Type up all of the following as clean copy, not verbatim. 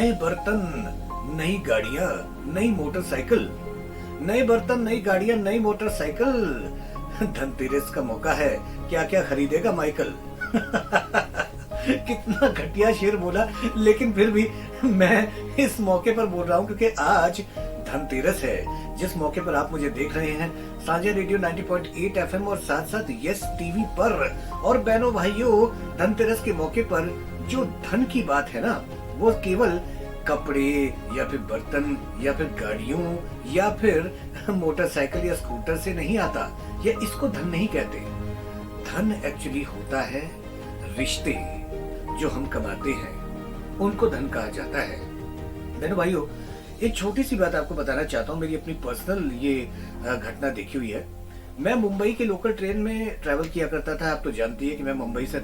नए बर्तन, नई गाड़ियां, नई मोटरसाइकिल, नए बर्तन, नई गाड़ियां, नई मोटरसाइकिल। धनतेरस का मौका है, क्या क्या खरीदेगा माइकल। कितना घटिया शेर बोला, लेकिन फिर भी मैं इस मौके पर बोल रहा हूं क्योंकि आज धनतेरस है, जिस मौके पर आप मुझे देख रहे हैं साझा रेडियो 90.8 एफएम और साथ साथ यस टीवी पर। और बहनों भाइयों, धनतेरस के मौके पर जो धन की बात है ना, वो केवल कपड़े या फिर बर्तन या फिर गाड़ियों या फिर मोटरसाइकिल या स्कूटर से नहीं आता, या इसको धन नहीं कहते। धन एक्चुअली होता है रिश्ते जो हम कमाते हैं, उनको धन कहा जाता है। बहनों भाइयों, एक छोटी सी बात आपको बताना चाहता हूँ, मेरी अपनी पर्सनल ये घटना देखी हुई है। मैं मुंबई के लोकल ट्रेन में ट्रैवल किया करता था। आप तो जानती है कि मैं मुंबई से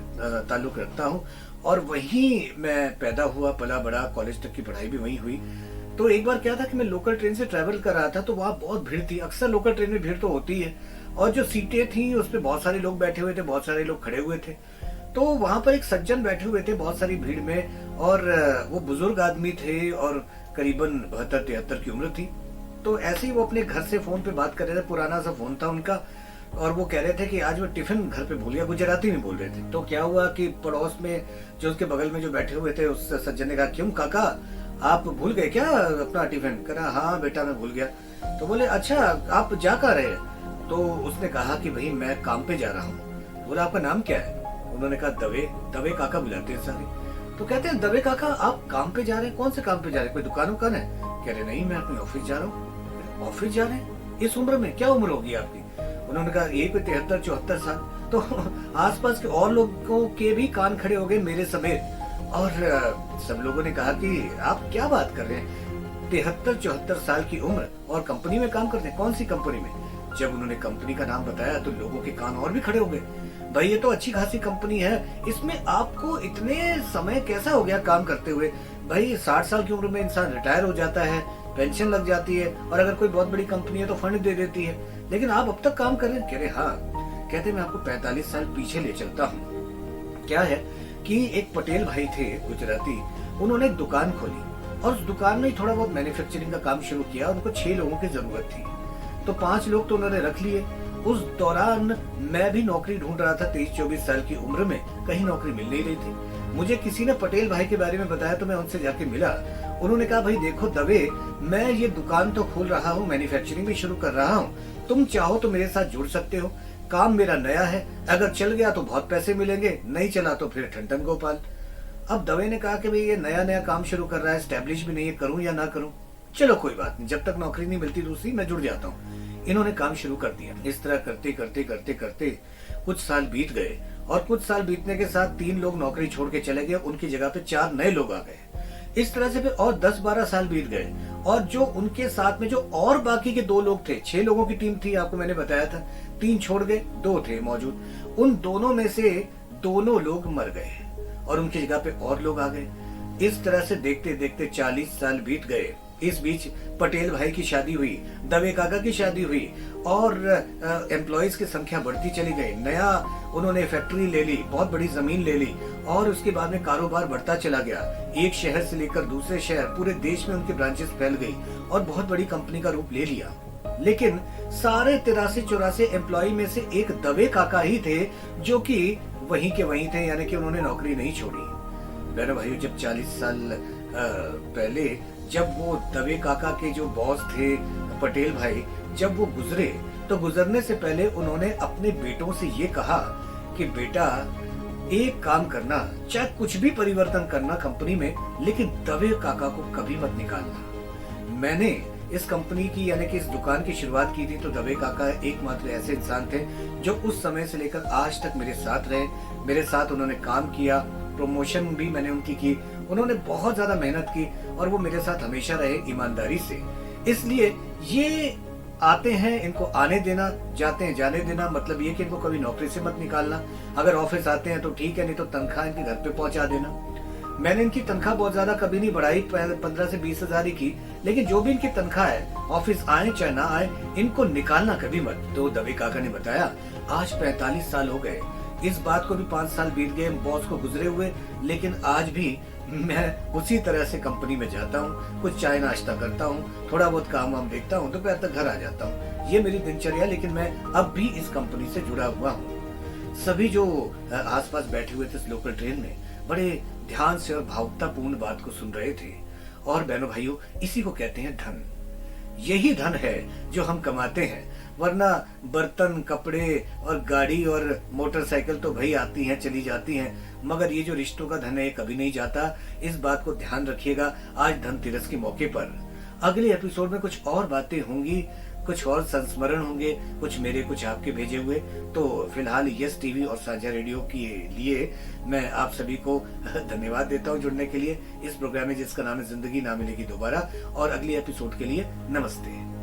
ताल्लुक रखता हूँ और वहीं मैं पैदा हुआ, पला बड़ा, कॉलेज तक की पढ़ाई भी वहीं हुई। तो एक बार क्या था कि मैं लोकल ट्रेन से ट्रैवल कर रहा था, तो वहाँ बहुत भीड़ थी। अक्सर लोकल ट्रेन में भीड़ तो होती है, और जो सीटें थी उस पर बहुत सारे लोग बैठे हुए थे, बहुत सारे लोग खड़े हुए थे। तो वहां पर एक सज्जन बैठे हुए थे बहुत सारी भीड़ में, और वो बुजुर्ग आदमी थे और करीबन 72-73 की उम्र थी। तो ऐसे ही वो अपने घर से फोन पे बात कर रहे थे, पुराना सा फोन था उनका, और वो कह रहे थे कि आज वो टिफिन घर पे भूल गया। गुजराती में बोल रहे थे। तो क्या हुआ कि पड़ोस में जो उसके बगल में जो बैठे हुए थे, उस सज्जन ने कहा, क्यों काका आप भूल गए क्या अपना टिफिन? कह रहा, हाँ बेटा मैं भूल गया। तो बोले, अच्छा आप जा कहाँ रहे? तो उसने कहा कि भाई मैं काम पे जा रहा हूँ। बोला, आपका नाम क्या है? उन्होंने कहा, दवे। दवे काका बुलाते हैं सारे। तो कहते हैं, दवे काका आप काम पे जा रहे हैं? कौन से काम पे जा रहे हैं? कोई दुकान उकान है? कह रहे, नहीं मैं अपने ऑफिस जा रहा हूँ। ऑफिस जा रहे हैं? इस उम्र में? क्या उम्र होगी आपकी? उन्होंने कहा, यही कोई 73-74 साल। तो आसपास के और लोगों के भी कान खड़े हो गए मेरे समेत, और सब लोगों ने कहा कि आप क्या बात कर रहे हैं, 73-74 साल की उम्र और कंपनी में काम करते हैं? कौन सी कंपनी में? जब उन्होंने कंपनी का नाम बताया तो लोगों के कान और भी खड़े हो गए। भाई ये तो अच्छी खासी कंपनी है, इसमें आपको इतने समय कैसा हो गया काम करते हुए? भाई 60 साल की उम्र में इंसान रिटायर हो जाता है, पेंशन लग जाती है, और अगर कोई बहुत बड़ी कंपनी है तो फंड दे देती है, लेकिन आप अब तक काम कर रहे हैं। कह रहे, हाँ। कहते, मैं आपको 45 साल पीछे ले चलता हूँ। क्या है कि एक पटेल भाई थे गुजराती, उन्होंने एक दुकान खोली और उस दुकान में थोड़ा बहुत मैन्युफैक्चरिंग का काम शुरू किया। उनको 6 लोगों की जरूरत थी, तो 5 लोग तो उन्होंने रख लिए। उस दौरान मैं भी नौकरी ढूंढ रहा था, 23-24 साल की उम्र में, कहीं नौकरी मिल नहीं रही थी। मुझे किसी ने पटेल भाई के बारे में बताया, तो मैं उनसे जाके मिला। उन्होंने कहा, भाई देखो दवे, मैं ये दुकान तो खोल रहा हूँ, मैन्युफैक्चरिंग भी शुरू कर रहा हूँ, तुम चाहो तो मेरे साथ जुड़ सकते हो। काम मेरा नया है, अगर चल गया तो बहुत पैसे मिलेंगे, नहीं चला तो फिर ठंडन गोपाल। अब दवे ने कहा कि भाई ये नया नया काम शुरू कर रहा है, स्टैब्लिश भी नहीं है, करूं या ना करूं? चलो कोई बात नहीं, जब तक नौकरी नहीं मिलती दूसरी, मैं जुड़ जाता हूँ। इन्होंने काम शुरू कर दिया। इस तरह करते करते करते करते कुछ साल बीत गए, और कुछ साल बीतने के साथ 3 लोग नौकरी छोड़ के चले गए, उनकी जगह पे 4 नए लोग आ गए। इस तरह से फिर और 10-12 साल बीत गए, और जो उनके साथ में जो और बाकी के 2 लोग थे, 6 लोगों की टीम थी, आपको मैंने बताया था, 3 छोड़ गए, 2 थे मौजूद। उन दोनों में से दोनों लोग मर गए और उनकी जगह पे और लोग आ गए। इस तरह से देखते देखते 40 साल बीत गए। इस बीच पटेल भाई की शादी हुई, दवे काका की शादी हुई, और एम्प्लॉइज की संख्या बढ़ती चली गई। नया उन्होंने फैक्ट्री ले ली, बहुत बड़ी जमीन ले ली, और उसके बाद में कारोबार बढ़ता चला गया। एक शहर से लेकर दूसरे शहर, पूरे देश में उनकी ब्रांचेस फैल गई और बहुत बड़ी कंपनी का रूप ले लिया। लेकिन सारे 83-84 एम्प्लॉय में से एक दवे काका ही थे जो कि वहीं के वहीं थे, यानी कि उन्होंने नौकरी नहीं छोड़ी। बहनों भाइयों, जब 40 साल पहले जब वो दवे काका के जो बॉस थे पटेल भाई, जब वो गुजरे, तो गुजरने से पहले उन्होंने अपने बेटों से ये कहा कि बेटा एक काम करना, चाहे कुछ भी परिवर्तन करना कंपनी में, लेकिन दवे काका को कभी मत निकालना। मैंने इस कंपनी की यानी कि इस दुकान की शुरुआत की थी, तो दवे काका एकमात्र ऐसे इंसान थे जो उस समय से लेकर आज तक मेरे साथ रहे, मेरे साथ उन्होंने काम किया, प्रमोशन भी मैंने उनकी की, उन्होंने बहुत ज्यादा मेहनत की, और वो मेरे साथ हमेशा रहे ईमानदारी से। इसलिए ये आते हैं, इनको आने देना, जाते हैं जाने देना। मतलब ये कि इनको कभी नौकरी से मत निकालना। अगर ऑफिस आते हैं तो ठीक है, नहीं तो तनख्वाह इनके घर पे पहुंचा देना। मैंने इनकी तनख्वाह बहुत ज्यादा कभी नहीं बढ़ाई, 15 से 20 हजार ही की, लेकिन जो भी इनकी तनख्वाह है, ऑफिस आए चाहे ना आए, इनको निकालना कभी मत। तो दवे काका ने बताया, आज 45 साल हो गए इस बात को भी 5 साल बीत गए बॉस को गुजरे हुए, लेकिन आज भी मैं उसी तरह से कंपनी में जाता हूँ, कुछ चाय नाश्ता करता हूँ, थोड़ा बहुत काम वाम देखता हूँ, दोपहर तक घर आ जाता हूँ। ये मेरी दिनचर्या, लेकिन मैं अब भी इस कंपनी से जुड़ा हुआ हूँ। सभी जो आसपास बैठे हुए थे इस लोकल ट्रेन में बड़े ध्यान से और भावुकतापूर्ण बात को सुन रहे थे। और बहनों भाइयों, इसी को कहते हैं धन। यही धन है जो हम कमाते हैं, वरना बर्तन, कपड़े और गाड़ी और मोटरसाइकिल तो भाई आती हैं चली जाती हैं, मगर ये जो रिश्तों का धन है ये कभी नहीं जाता। इस बात को ध्यान रखिएगा आज धनतेरस के मौके पर। अगले एपिसोड में कुछ और बातें होंगी, कुछ और संस्मरण होंगे, कुछ मेरे कुछ आपके भेजे हुए। तो फिलहाल यस टीवी और साझा रेडियो के लिए मैं आप सभी को धन्यवाद देता हूं जुड़ने के लिए इस प्रोग्राम में, जिसका नाम है जिंदगी ना मिलेगी दोबारा। और अगली एपिसोड के लिए नमस्ते।